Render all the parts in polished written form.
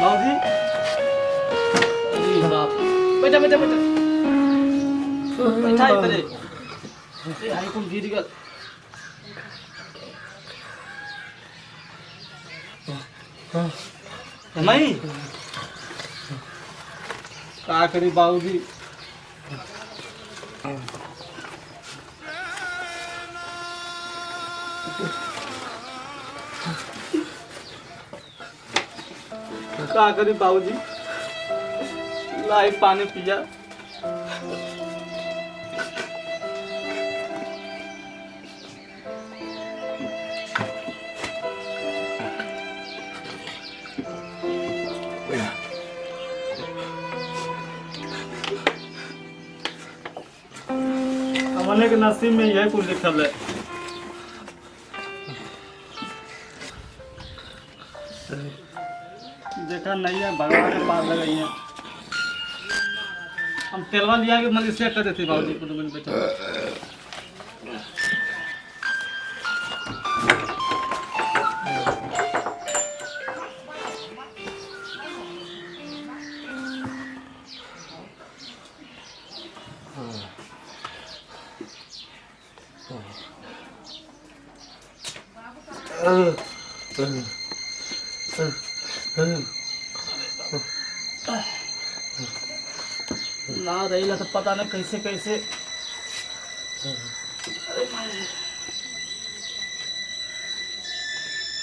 बाबूजी, बेटा बेटा बेटा बैठा इधर ए हाई कौन गिर गया नहीं का करी बाबूजी का करी बाबूजी लाई पानी पिया हमने के नसीब में यही कुछ लिखल है देखा नहीं है भगवान के पास लगाई है हम तेलवा लिया के मतलब सेट कर देते बाबूजी को तो बेटा ना रही तो पता नहीं कैसे कैसे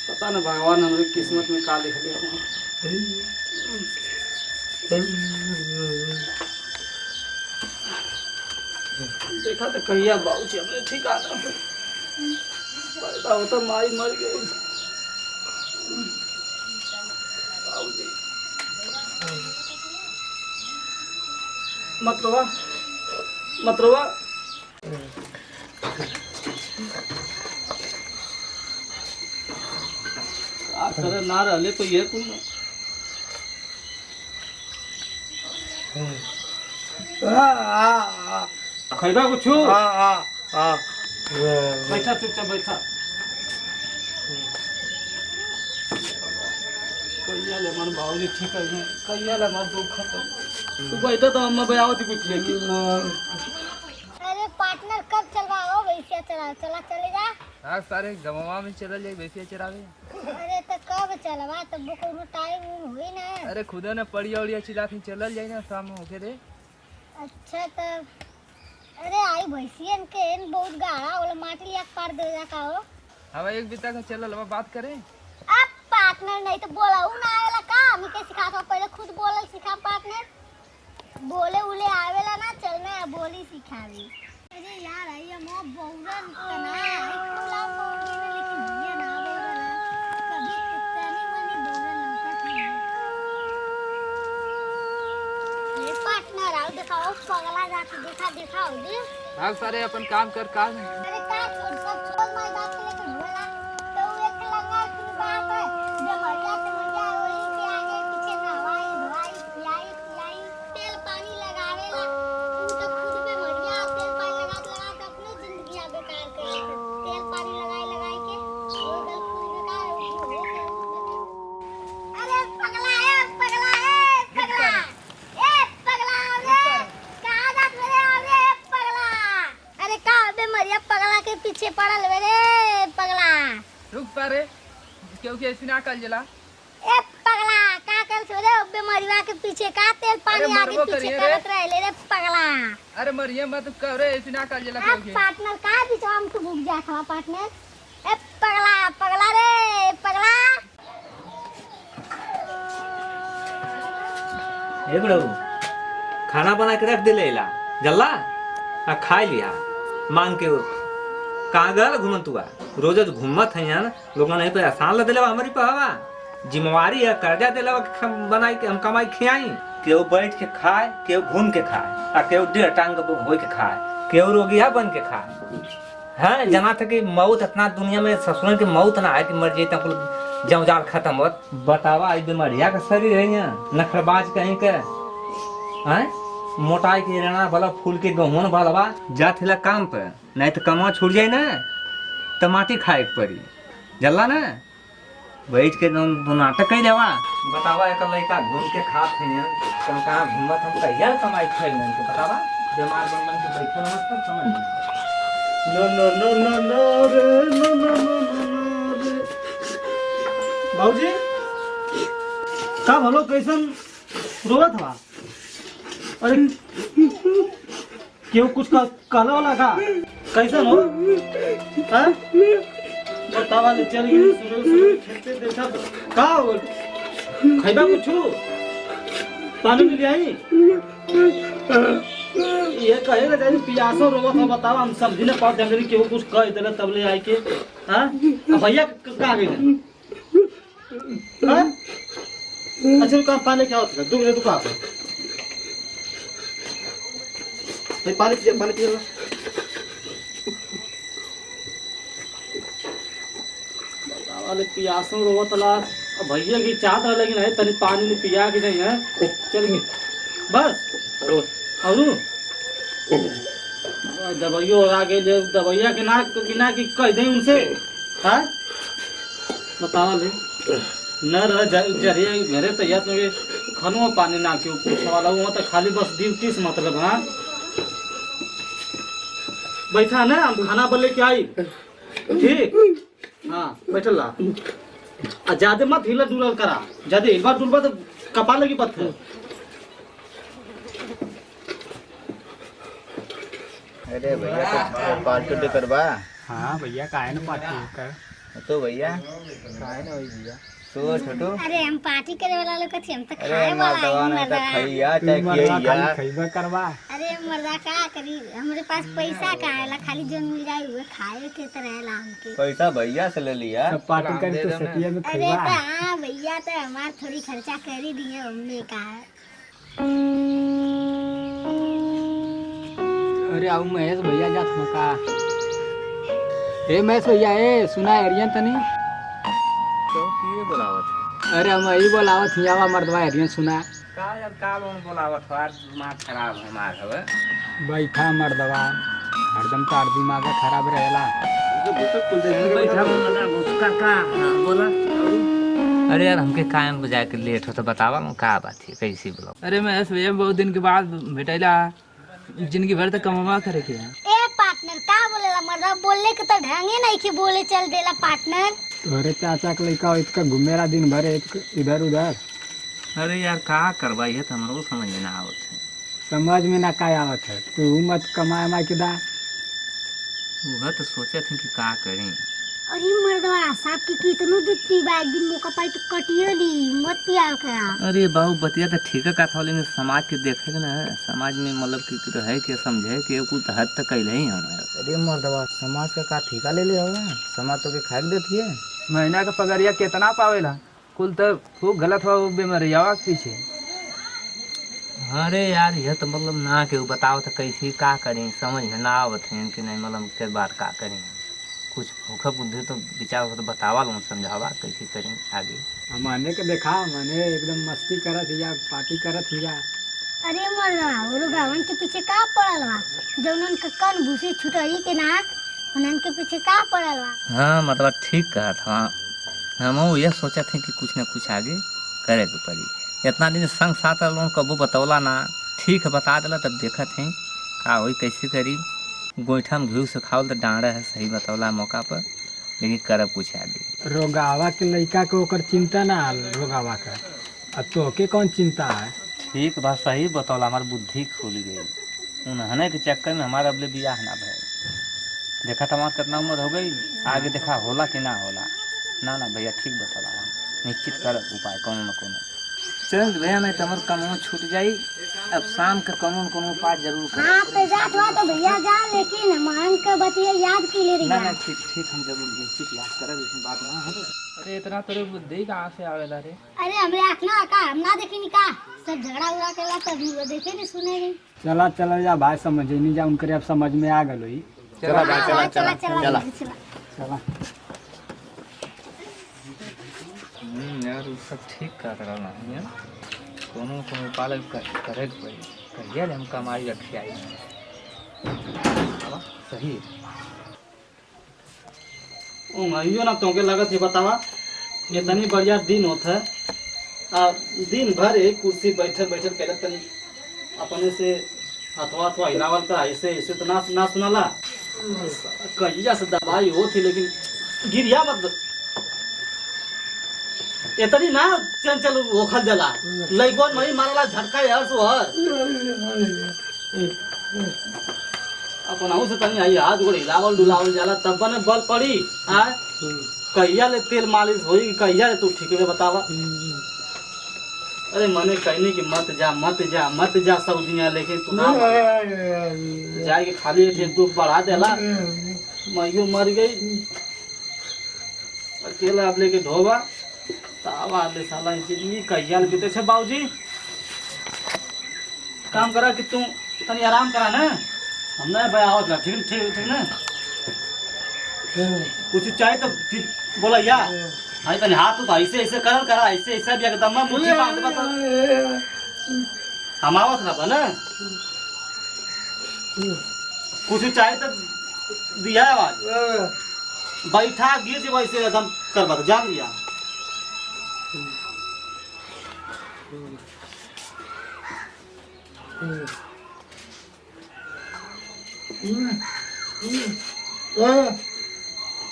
पता नहीं भगवान हमारी किस्मत में का लिख दिया देखा तो कहिया बाबूजी हमने ठिकाना पैदा होता माई मर गई बाबूजी मत रोवा करे ना रहले तो ये कुल खैबा कुछ बैठा चुपचाप बैठा कहिया ले मन बाबूजी ठीक है कहिया ले मन दुख खत्म तू बैठा तो अम्मा बयावती कुछ लेके अरे पार्टनर कब चलवाओ वैसे चला चले जा हाँ सारे गमवा में चल जाए वैसे चलावे अरे तो कब चलवा तब कोनो टाइम हुई ना अरे खुदा ने पड़ी औड़िया चिल्ला के चलल जाए ना शाम होके दे अच्छा तो अरे आई भैंसियन के बहुत गाढ़ा वाला माटी लिया पार दे जा का हो हवा एक बिता का चलल अब बात करें अब पार्टनर नहीं तो बोला उ ना आवेला का हम के सिखा पहले खुद बोलल सिखा पार्टनर बोले उले आवेला ना चलना बोली सिखावी अरे यार आई मो बहुरन तना खुला बोली ना लेकिन ये ना बोला कभी तनी मनी बहुरन लौकत नहीं ये पार्टनर आओ दिखाओ पगला जाके दिखाओ दे हाँ सारे अपन काम कर काम अरे का छोड़ माय बात के लेके बोला तो एक लंगा की बात है जब मरिया से मरिया वही के आगे पीछे नहवाई धोई खिलाई तेल पानी लगावेला तू तो खुद पे मरिया तेल पानी लगा अपने जिंदगी बेकार कर तेल पानी लगाई के वो गल खुद बेकार अरे पगला है पगला रे कहां जात मेरे आवे पगला अरे का बे मरिया पगला के पीछे पड़ल रे पगला रुक पारे क्योंकि ऐसे ना कल जला ए पगला का कर छोरे बे मरिया के पीछे का तेल पानी आगे पीछे करत रहले रे पगला अरे मरिया मत कर रे ऐसे ना कल जला क्योंकि पार्टनर का बीच हम तो भूख जा खा पार्टनर ए पगला रे पगला ए बड़ू खाना बना के रख दे लेला जल्ला आ खा लिया मांग के कहाँ गल घूमन तुआ रोज घूमत है यार लोग नहीं पे आसान ल दिलवा हमारी पे हवा जिम्मेवारी है कर्जा दिलवा बनाई के हम कमाई खियाई केहू बैठ के खाए केहू घूम के खाए आ केहू डेढ़ टांग हो के खाए केहू रोगिया बन के खाए हाँ जना था कि मौत इतना दुनिया में ससुर की मौत ना है कि मर जाए कुल जौजार खत्म होत। बतावा आई बीमारिया का शरीर है यहाँ नखरबाज कहीं के हैं मोटाई के रेना वाला फूल के गहुन वाला जा थिला काम पे नहीं तो कमा छूट जाए ना तो माटी खाए के पड़ी जल्ला ना बैठ के नाटक कही देवा। बतावा एक लड़का घूम के खात है कम कहाँ घूमत हम कहिया कमाई खाई नहीं के बतावा बीमार बन के बैठे नमस्कार समझ no no no no no रे नो नो नो नो रे बाबूजी का भलो कैसन रोवत हवा? अरे क्यों कुछ कहला वाला का कैसन हो? हाँ बतावा ले चल गई सुबह खेलते देखा का हो खैबा कुछ पानी मिल आई ये कहेगा जानी पियासो रोवत हो बतावा हम समझी ना पाओ जंगली केहू कुछ कह देला तब ले आई के हां भैया का गइल हां अच्छा का पानी क्या होता है दूर दुका पे पानी पिए वाले पियासों रोवत ला भैया की चाहत रहा लेकिन है तनी पानी में पिया कि नहीं है चल गई बस और दवाइयों आ गए दवाइया के ना कि कह दें उनसे हाँ बतावा ले न रह जरिए घरे तैयार तो खानो पानी ना क्यों पूछने वाला वो तो खाली बस ड्यूटी से मतलब हाँ बैठा ना हम खाना बोले क्या आई ठीक हाँ बैठल ला ज्यादा मत हिला डुलल करा ज्यादा हिलवा डुलवा तो कपा लगी पत्थर। अरे भैया तो पार्टी करवा। हाँ भैया काहे ना पार्टी कर तो भैया काहे ना भैया तो छोटू अरे हम पार्टी करे वाला लोग कथी हम तो अरे खाए वाला माता है ने तो मर्दा। खैया चाहे किया खैबा करवा। अरे मर्दा का करी हमारे पास पैसा का है ला खाली जो मिल जाए वो खाए के तरह ला हमके पैसा भैया से ले लिया। सब पार्टी करी तो सतिया में अरे खैबा। तो हाँ भैया तो हमार थोड़ी खर्चा कर ही दिए हमने का। अरे आओ महेश भैया जात हो का ए महेश भैया ए सुना एरियन तनी तो किए बुलावत अरे हम यही बोलावत हियावा मर्दवा एरियन सुना का यार का लोन बोलावत हर दिमाग खराब है हमार हवे बैठा मर्दवा हरदम तार दिमाग खराब रहेला। बैठा उसका का बोला अरे यार हमके कायम बजा के लेट हो तो बतावा ना का बात है कैसी बोला। अरे महेश भैया बहुत दिन के बाद भेटैला जिंदगी भर तक कमावा करे के ए पार्टनर का बोलेला मर्दा बोलने के तो ढंगे नहीं कि बोले चल देला पार्टनर। तोरे चाचा के लड़का इसका घूमेला दिन भर इधर उधर। अरे यार का करवा ये तो हमरो समझ में ना आवत है समझ में ना का आवत है तू मत कमाए माई के दा वह तो सोचे थे कि का करें। अरे मर्दवा साहब की कितनो दूध पीबा एक दिन मौका पाई तो कटियो दी मत पियाल करा। अरे बाबू बतिया तो ठीक है था लेकिन समाज के देखे ना समाज में मतलब कि रहे के समझे के कुछ हद तक कैले ही हम। अरे मर्दवा समाज का ठेका ले ले होगा समाज तो के खाए देती है। महीना का पगारिया कितना पावेला कुल तो खूब गलत हो बीमारिया के पीछे। अरे यार यह तो मतलब ना के बताओ तो कैसे का करें समझ में ना आवत है कि नहीं मतलब फिर बात का करें कुछ भूखा बुद्धि तो विचार हो तो बतावा लो समझावा कैसे करें आगे। हम आने के देखा मैंने एकदम मस्ती करत हिया पार्टी करत हिया। अरे मर्दवा वो गावन के पीछे का पड़ल बा जौनन के कन भूसी छुटई के ना उनन के पीछे का पड़ल बा। हाँ मतलब ठीक कहा था हम ये सोचा थे कि कुछ ना कुछ आगे करे के पड़ी इतना दिन संग साथ लोग कबू बतौला ना ठीक है बता दिला तब देखा थे का वही कैसे करी गोईठा में घी से खाओ तो डांडा है सही बतौला मौका पर लेकिन करब कुछ आगे। रोगावा के लड़का के ओकर चिंता ना रोगावा का अब तोके कौन चिंता है। ठीक बात सही बतौला हमारी बुद्धि खुल गई उन्होंने के चक्कर में हमारा अबले बियाह ना भय देखा था हमारा कितना उम्र हो गई आगे देखा होला कि ना होला ना ना भैया ठीक बतौला निश्चित कर उपाय कोनो न कोनो चल भैया नहीं तो हमारे कमो छूट जाई अब शाम के कमो न कोनो उपाय जरूर कर। हाँ तो जात हुआ तो भैया जा लेकिन मांग के बतिया याद की ले रही ना ना ठीक ठीक हम जरूर निश्चित याद करब इसमें बात ना है। अरे इतना तेरे बुद्धि कहाँ से आवेला रे। अरे हमरे आँख ना का हम ना देखी नी का सब झगड़ा उड़ा केला तब देखे नहीं सुने नहीं। चला चला जा भाई समझे नहीं जा उनके अब समझ में आ गई चला हाँ, चला चला चला चला चला चला यार उ सब ठीक कर रहा है कोनो कोनो पालन करे के पड़ी कहिया ले हम कमाई रखी आई सही अइयो ना तोके लगत है बतावा इतनी बढ़िया दिन होता है दिन भर एक कुर्सी बैठल बैठल करे तनी अपने से हथवा हिलावल का ऐसे ऐसे तो ना सुनाला कहिया से दवाई होती लेकिन गिरिया मत इतनी ना चंचल ओखल जला लइकन मई मारला झटका यार सोहर अपन से तनी आई हाथ गोड़ हिलावल डुलावल जाला तब ने बल पड़ी आ कहिया ले तेल मालिश होई कहिया ले तू ठीक है बतावा अरे मने कहने की मत जा सऊदिया लेकिन तू ना जाए के खाली एक दो बढ़ा देला मइयो मर गई अकेला आप लेके ढोबा तावा ले साला जिंदगी कहिया ले बीते छे बाबूजी काम करा कि तू तनी आराम करा ना हम ना भाई आवत ना ठीक ठीक ठीक ना कुछ चाहे तो बोला या हां तनी हाथ तो ऐसे ऐसे करल करा ऐसे ऐसे भी एकदम मुझे बात बता हम आवत ना बना कुछ चाहे तो दिया आवाज बैठा गिर जे वैसे एकदम करबा जान लिया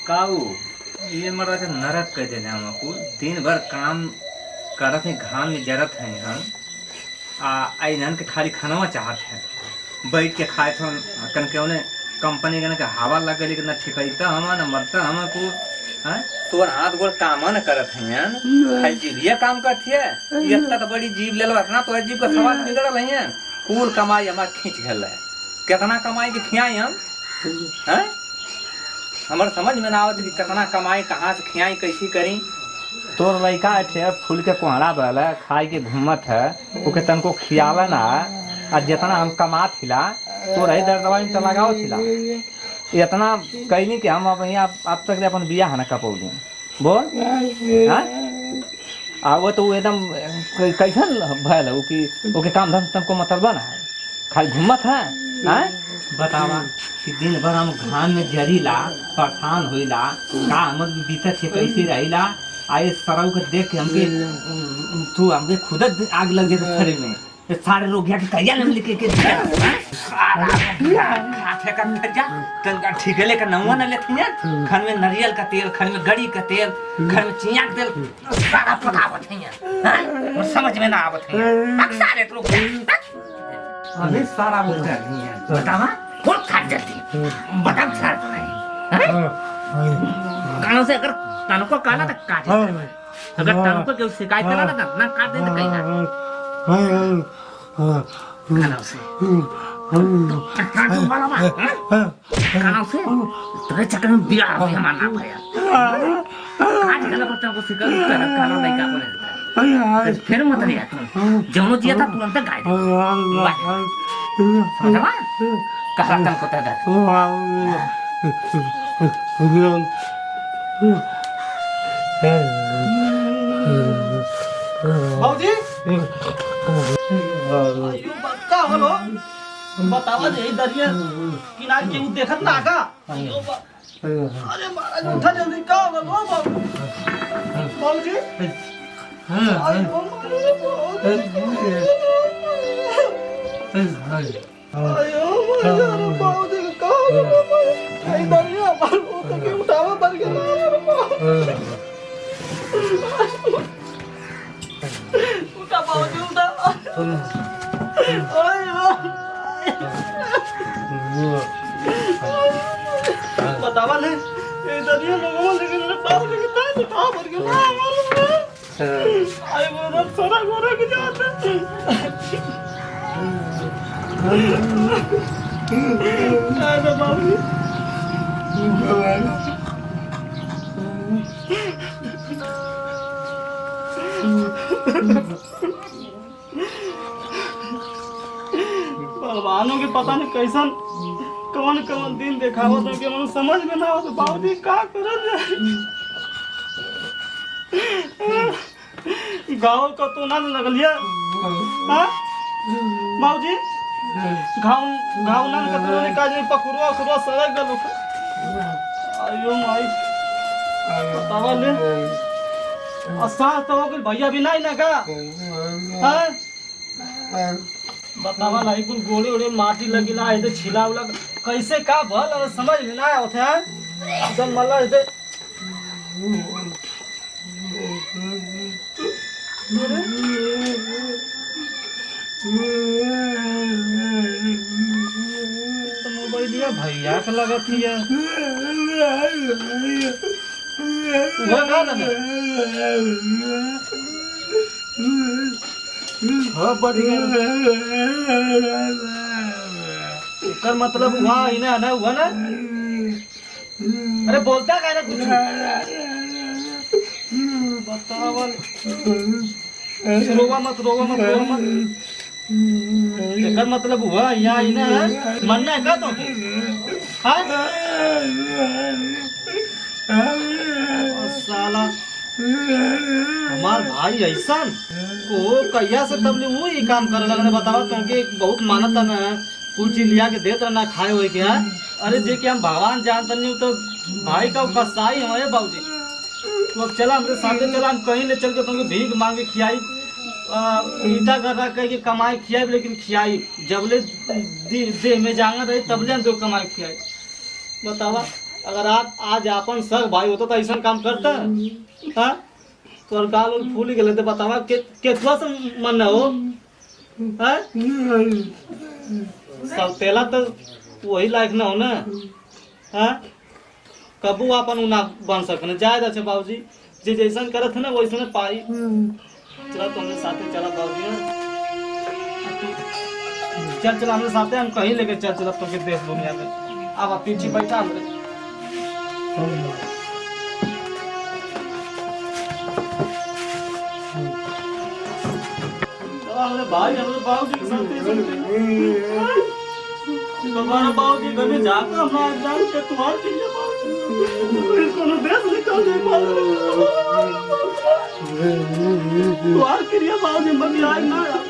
काऊ ये मरा जो नरक कह देने हमको दिन भर काम करत है घाम में जरत है हम आइनन के खाली खाना चाहत है बैठ के खाए तो कन के उन्हें कंपनी के हवा लग गई ना ठिकैता हम ना मरता हमको हैं तोर हाथ गोड़ काम न करत है यान खाली जीविया काम करती है ये तक बड़ी जीव ले लो ना तो जीव का सवाल बिगड़ल है कुल कमाई हमार खींच गल है कितना कमाई के खियाई हम हैं हमारे समझ में ना आवत कि कितना कमाई कहाँ से खियाई कैसी करी तोर लड़का है फूल के कोहरा बल खाए के घूमत है ओके तनको खियाला ना और जितना हम कमा थिला तो रही दर दवाई में लगाओ थिला इतना कहनी कि हम अब यहाँ अब तक अपन बिया है ना कपौली बोल हाँ वो तो एकदम कैसन भल कि ओके काम धम तनको मतलब ना खाली घूमत है हाँ बतावा कि दिन भर हम घाम में जरीला परेशान होइला का हम बीतत से कैसे रहिला आए सरऊ के देख के हमके तू हमके खुद आग लग जाए शरीर में सारे लोग यहाँ के कहिया नाम लिखे के खाते का खजा तनका ठीक है लेकर नमुआ न लेती है घर में नारियल का तेल घर में गड़ी का तेल घर में चिया का तेल सारा पकावत है और समझ में ना आवत है सारे लोग अभी सारा मुद्दा नहीं है बतावा कौन खा जाती बता सार तो नहीं कानों से अगर कानों को काला तक काट अगर कानों को क्यों शिकायत करा ना काट दे तो कहीं ना कानों से कानों से तेरे चक्कर में बिया हो हमारा भैया काट गला पर तुमको शिकायत कर कानों नहीं का बोले फिर मत रिया तुम जौनो दिया था तुरंत गाय समझा कहा तन को ता बाबूजी का होलो बतावा दे दरिया किनारे के देखत ना का अरे महाराज उठा जल्दी का होलो बाबूजी अरे अयो बाबूजी का होलो भाई दरिया बाल के उठावा पर के उठा बाबूजी उठा बतावा ले दरिया लोगों लेकिन पाव लेके ता उठा पर के आई वो रब सारा गोरे के जाता अरे बाबूजी भगवानों के पता नहीं कैसन कौन कौन दिन देखावत है कि मन समझ में ना हो तो बाबूजी का करल जाए। गाँव का तो ना लगलिया हाँ बाबूजी घाव घाव ना कतरो ने काज पकुरवा खुरवा सड़क गलो आयो माई बतावा ले असा तो हो गइल भैया भी नहीं ना का हाँ बतावा लाई कुल गोड़े ओड़े माटी लगिला है तो छिला उला कैसे का भल और समझ में ना आवत है एकदम मल्ला है तो मोबाइलिया भैया के लगत ही है वो ना लगे हाँ बढ़िया इसका मतलब हुआ ही ना ना हुआ ना अरे बोलता क्या ना कुछ बतावल रोवा मत रोवा मत रोवा मत इसका मतलब हुआ यहाँ ही ना मरना है का तो हाँ साला हमार भाई ऐसा को कहिया से तब ले वो ही काम करे लगने बताओ क्योंकि बहुत मानत ना कुछ चीज लिया के देत ना खाए हुए क्या अरे जे कि हम भगवान जानते नहीं तो भाई का कसाई हमारे बाबूजी तो अब चला हमरे साथे चला हम कहीं ले चल के तुमको भीख मांगे खियाई ईटा कर रहा कह के कमाई खियाई लेकिन खियाई जबले देह में जांगा रही तबले दो कमाई खियाई बतावा अगर आज अपन सब भाई होता तो ऐसा काम करता हाँ तो गाल फूल गए थे बतावा केतवा से मन हो हाँ सब तेला तो वही लायक ना हो ना हाँ कबू अपन ना बन सकने जाए अच्छा बाबूजी जे जैसा करत है ना वैसा पाई चला तुम्हारे साथे चला बाबूजी चल चला हमारे साथे हम कहीं लेके चल चला तुमके देश दुनिया में अब पीछे बैठा हमरे हमारे भाई हमारे बाबूजी के साथ हमारा बाबूजी घर में जाकर हमारा जान के तुम्हारे के लिए बाबूजी इसको ना देश निकाल दे तुम्हारे के लिए बाबूजी मत आए ना यार